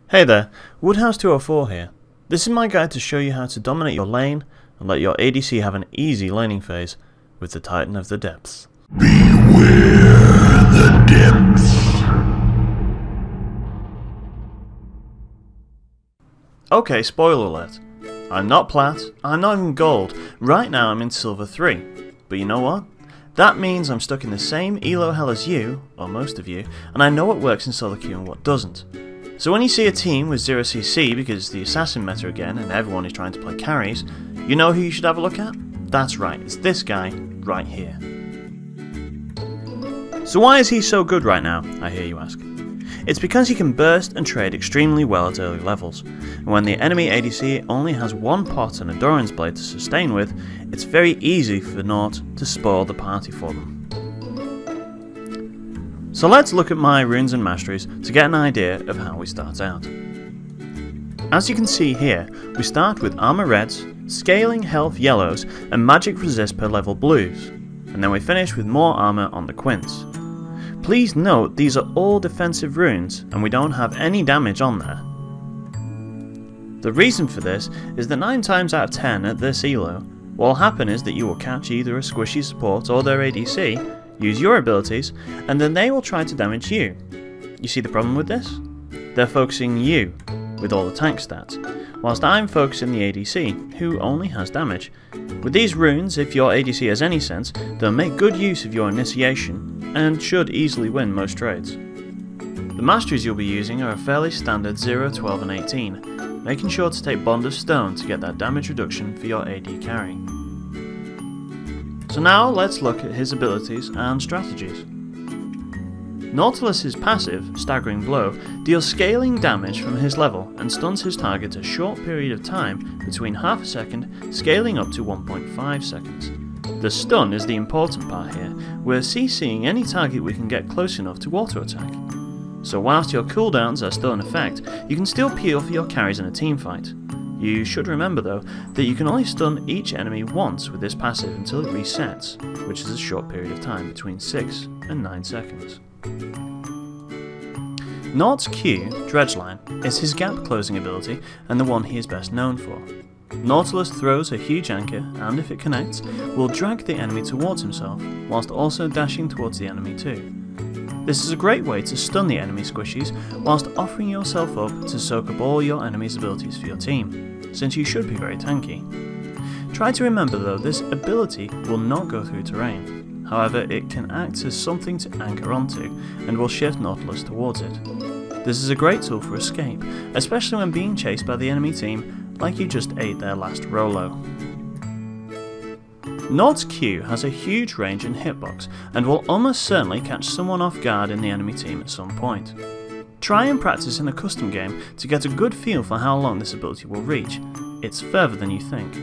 Hey there, Woodhouse204 here. This is my guide to show you how to dominate your lane and let your ADC have an easy laning phase with the Titan of the Depths. Beware the depths. Okay, spoiler alert. I'm not plat, I'm not even gold, right now I'm in silver 3. But you know what? That means I'm stuck in the same elo hell as you, or most of you, and I know what works in solo queue and what doesn't. So when you see a team with 0cc because the assassin meta again and everyone is trying to play carries, you know who you should have a look at? That's right, it's this guy right here. So why is he so good right now, I hear you ask? It's because he can burst and trade extremely well at early levels, and when the enemy ADC only has one pot and a Doran's Blade to sustain with, it's very easy for Naut to spoil the party for them. So let's look at my runes and masteries to get an idea of how we start out. As you can see here, we start with armor reds, scaling health yellows and magic resist per level blues, and then we finish with more armor on the quints. Please note these are all defensive runes and we don't have any damage on there. The reason for this is that 9 times out of 10 at this elo, what will happen is that you will catch either a squishy support or their ADC, use your abilities, and then they will try to damage you. You see the problem with this? They're focusing you with all the tank stats, whilst I'm focusing the ADC, who only has damage. With these runes, if your ADC has any sense, they'll make good use of your initiation, and should easily win most trades. The masteries you'll be using are a fairly standard 0, 12 and 18, making sure to take Bond of Stone to get that damage reduction for your AD carry. So now let's look at his abilities and strategies. Nautilus' passive, Staggering Blow, deals scaling damage from his level and stuns his target a short period of time between half a second, scaling up to 1.5 seconds. The stun is the important part here, we're CCing any target we can get close enough to auto attack. So whilst your cooldowns are still in effect, you can still peel for your carries in a teamfight. You should remember though, that you can only stun each enemy once with this passive until it resets, which is a short period of time between 6 and 9 seconds. Naut's Q, Dredgeline, is his gap closing ability and the one he is best known for. Nautilus throws a huge anchor and if it connects, will drag the enemy towards himself, whilst also dashing towards the enemy too. This is a great way to stun the enemy squishies whilst offering yourself up to soak up all your enemy's abilities for your team, since you should be very tanky. Try to remember though, this ability will not go through terrain, however it can act as something to anchor onto and will shift Nautilus towards it. This is a great tool for escape, especially when being chased by the enemy team like you just ate their last Rolo. Naut's Q has a huge range and hitbox and will almost certainly catch someone off guard in the enemy team at some point. Try and practice in a custom game to get a good feel for how long this ability will reach. It's further than you think.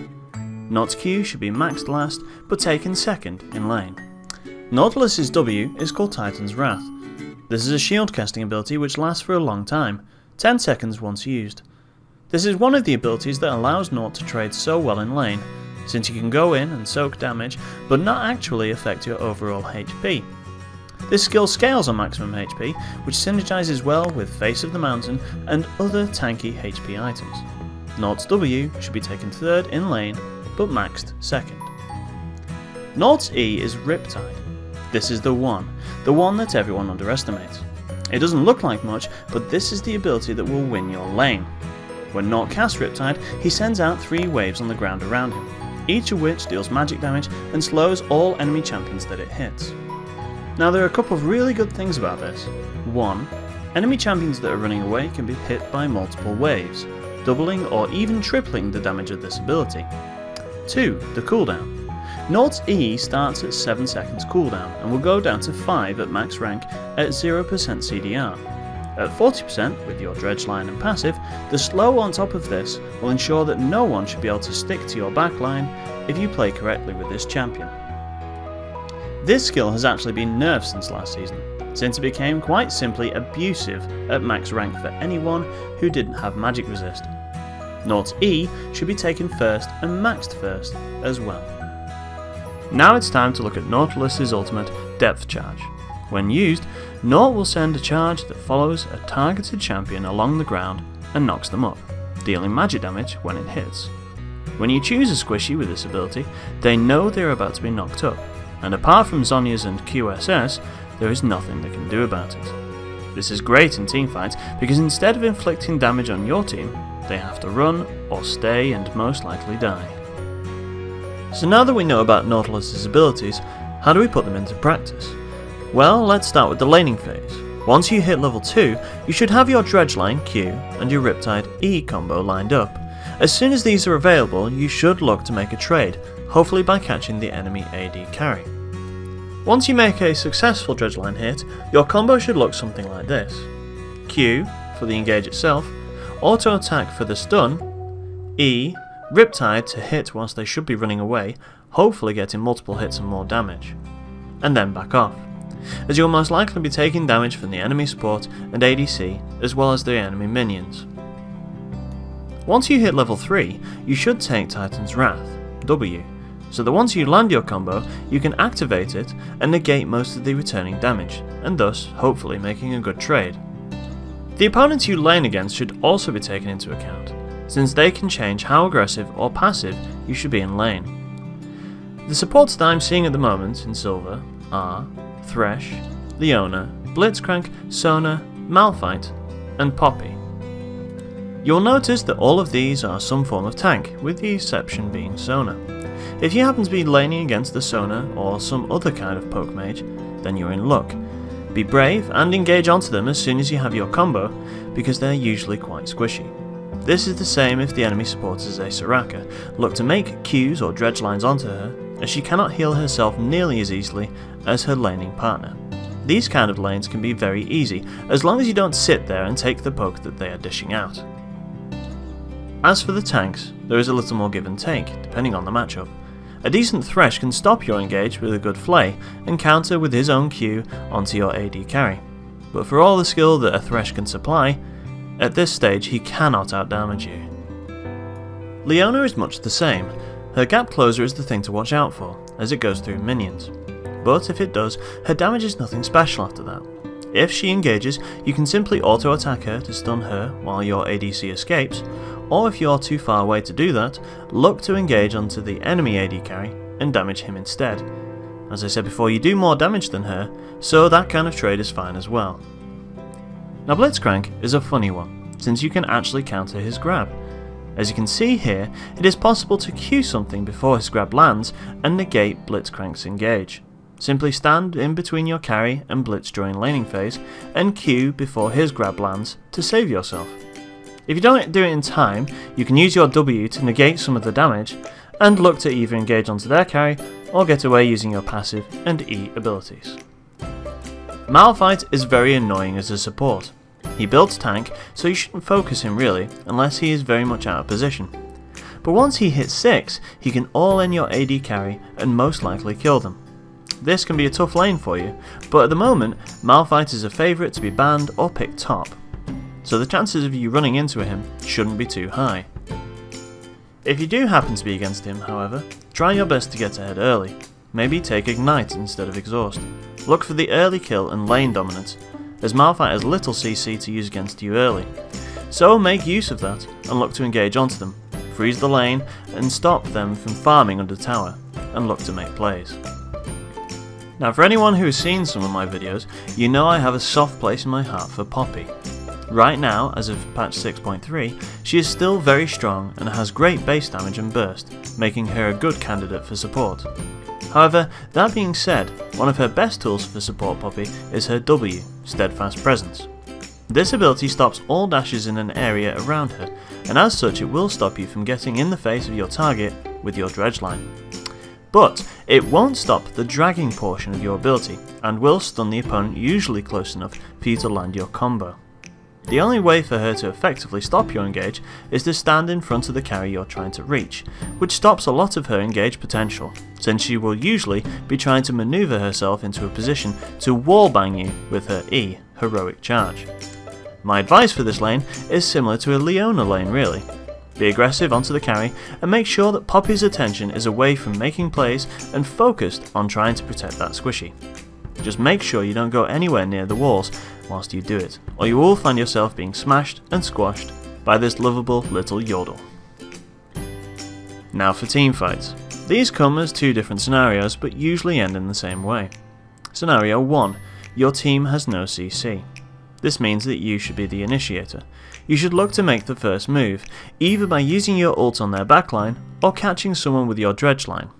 Naut's Q should be maxed last but taken second in lane. Nautilus' W is called Titan's Wrath. This is a shield casting ability which lasts for a long time, 10 seconds once used. This is one of the abilities that allows Naut to trade so well in lane, since you can go in and soak damage but not actually affect your overall HP. This skill scales on maximum HP, which synergizes well with Face of the Mountain and other tanky HP items. Naut's W should be taken third in lane, but maxed second. Naut's E is Riptide. This is the one that everyone underestimates. It doesn't look like much, but this is the ability that will win your lane. When Naut casts Riptide, he sends out 3 waves on the ground around him, each of which deals magic damage and slows all enemy champions that it hits. Now there are a couple of really good things about this. 1. Enemy champions that are running away can be hit by multiple waves, doubling or even tripling the damage of this ability. 2. The cooldown. Naut's E starts at 7 seconds cooldown and will go down to 5 at max rank at 0% CDR. At 40% with your Dredgeline and passive, the slow on top of this will ensure that no one should be able to stick to your backline if you play correctly with this champion. This skill has actually been nerfed since last season, since it became quite simply abusive at max rank for anyone who didn't have magic resist. Naut's E should be taken first and maxed first as well. Now it's time to look at Nautilus' ultimate, Depth Charge. When used, Naut will send a charge that follows a targeted champion along the ground and knocks them up, dealing magic damage when it hits. When you choose a squishy with this ability, they know they are about to be knocked up, and apart from Zhonya's and QSS, there is nothing they can do about it. This is great in teamfights because instead of inflicting damage on your team, they have to run or stay and most likely die. So now that we know about Nautilus's abilities, how do we put them into practice? Well, let's start with the laning phase. Once you hit level 2, you should have your Dredgeline Q and your Riptide E combo lined up. As soon as these are available, you should look to make a trade, hopefully by catching the enemy AD carry. Once you make a successful Dredgeline hit, your combo should look something like this. Q for the engage itself, auto attack for the stun, E, Riptide to hit whilst they should be running away, hopefully getting multiple hits and more damage, and then back off, as you'll most likely be taking damage from the enemy support and ADC as well as the enemy minions. Once you hit level 3, you should take Titan's Wrath, W, so that once you land your combo, you can activate it and negate most of the returning damage, and thus hopefully making a good trade. The opponents you lane against should also be taken into account, since they can change how aggressive or passive you should be in lane. The supports that I'm seeing at the moment in Silver are Thresh, Leona, Blitzcrank, Sona, Malphite, and Poppy. You'll notice that all of these are some form of tank, with the exception being Sona. If you happen to be laning against the Sona or some other kind of poke mage, then you're in luck. Be brave and engage onto them as soon as you have your combo, because they're usually quite squishy. This is the same if the enemy support is a Soraka. Look to make Qs or dredge lines onto her, as she cannot heal herself nearly as easily as her laning partner. These kind of lanes can be very easy, as long as you don't sit there and take the poke that they are dishing out. As for the tanks, there is a little more give and take, depending on the matchup. A decent Thresh can stop your engage with a good Flay, and counter with his own Q onto your AD carry. But for all the skill that a Thresh can supply, at this stage he cannot outdamage you. Leona is much the same. Her gap closer is the thing to watch out for, as it goes through minions. But if it does, her damage is nothing special after that. If she engages, you can simply auto attack her to stun her while your ADC escapes, or if you're too far away to do that, look to engage onto the enemy AD carry and damage him instead. As I said before, you do more damage than her, so that kind of trade is fine as well. Now Blitzcrank is a funny one, since you can actually counter his grab. As you can see here, it is possible to Q something before his grab lands and negate Blitzcrank's engage. Simply stand in between your carry and Blitz during laning phase, and Q before his grab lands to save yourself. If you don't do it in time, you can use your W to negate some of the damage, and look to either engage onto their carry, or get away using your passive and E abilities. Malphite is very annoying as a support. He builds tank, so you shouldn't focus him really, unless he is very much out of position. But once he hits 6, he can all-in your AD carry and most likely kill them. This can be a tough lane for you, but at the moment, Malphite is a favourite to be banned or picked top, so the chances of you running into him shouldn't be too high. If you do happen to be against him, however, try your best to get ahead early. Maybe take Ignite instead of Exhaust. Look for the early kill and lane dominance, as Malphite has little CC to use against you early. So make use of that and look to engage onto them, freeze the lane and stop them from farming under tower, and look to make plays. Now for anyone who has seen some of my videos, you know I have a soft place in my heart for Poppy. Right now, as of patch 6.3, she is still very strong and has great base damage and burst, making her a good candidate for support. However, that being said, one of her best tools for support Poppy is her W, Steadfast Presence. This ability stops all dashes in an area around her, and as such it will stop you from getting in the face of your target with your dredge line. But it won't stop the dragging portion of your ability, and will stun the opponent usually close enough for you to land your combo. The only way for her to effectively stop your engage is to stand in front of the carry you're trying to reach, which stops a lot of her engage potential, since she will usually be trying to maneuver herself into a position to wallbang you with her E, Heroic Charge. My advice for this lane is similar to a Leona lane really. Be aggressive onto the carry and make sure that Poppy's attention is away from making plays and focused on trying to protect that squishy. Just make sure you don't go anywhere near the walls whilst you do it, or you will find yourself being smashed and squashed by this lovable little yodel. Now for team fights. These come as two different scenarios but usually end in the same way. Scenario 1. Your team has no CC. This means that you should be the initiator. You should look to make the first move, either by using your ult on their backline or catching someone with your dredge line.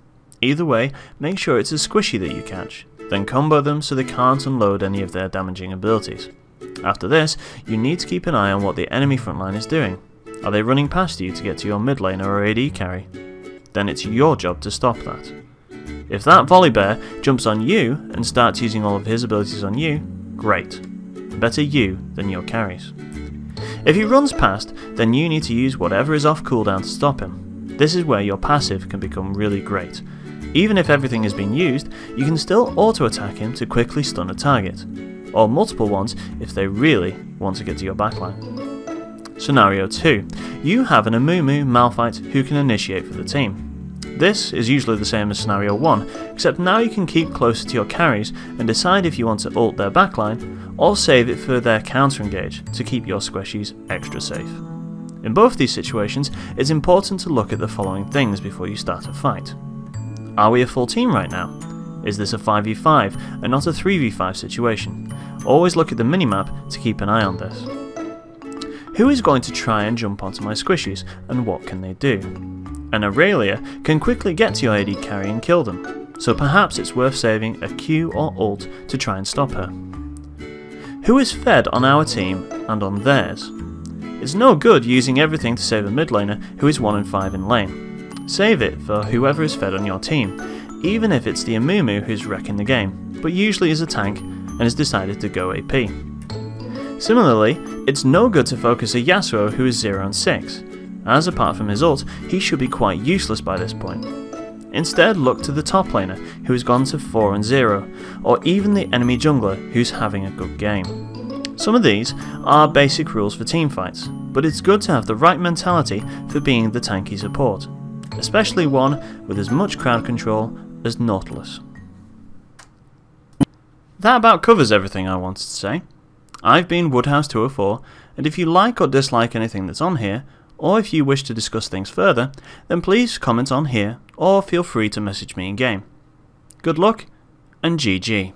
Either way, make sure it's a squishy that you catch, then combo them so they can't unload any of their damaging abilities. After this, you need to keep an eye on what the enemy frontline is doing. Are they running past you to get to your mid laner or AD carry? Then it's your job to stop that. If that volley bear jumps on you and starts using all of his abilities on you, great. Better you than your carries. If he runs past, then you need to use whatever is off cooldown to stop him. This is where your passive can become really great. Even if everything has been used, you can still auto-attack him to quickly stun a target, or multiple ones if they really want to get to your backline. Scenario 2. You have an Amumu Malphite who can initiate for the team. This is usually the same as Scenario 1, except now you can keep closer to your carries and decide if you want to ult their backline, or save it for their counter engage to keep your squishies extra safe. In both these situations, it's important to look at the following things before you start a fight. Are we a full team right now? Is this a 5v5 and not a 3v5 situation? Always look at the minimap to keep an eye on this. Who is going to try and jump onto my squishies, and what can they do? An Aurelia can quickly get to your AD carry and kill them, so perhaps it's worth saving a Q or ult to try and stop her. Who is fed on our team and on theirs? It's no good using everything to save a mid laner who is 1 in 5 in lane. Save it for whoever is fed on your team, even if it's the Amumu who's wrecking the game, but usually is a tank and has decided to go AP. Similarly, it's no good to focus a Yasuo who is 0 and 6, as apart from his ult, he should be quite useless by this point. Instead, look to the top laner who has gone to 4 and 0, or even the enemy jungler who's having a good game. Some of these are basic rules for teamfights, but it's good to have the right mentality for being the tanky support, especially one with as much crowd control as Nautilus. That about covers everything I wanted to say. I've been Woodhouse204, and if you like or dislike anything that's on here, or if you wish to discuss things further, then please comment on here or feel free to message me in game. Good luck and GG.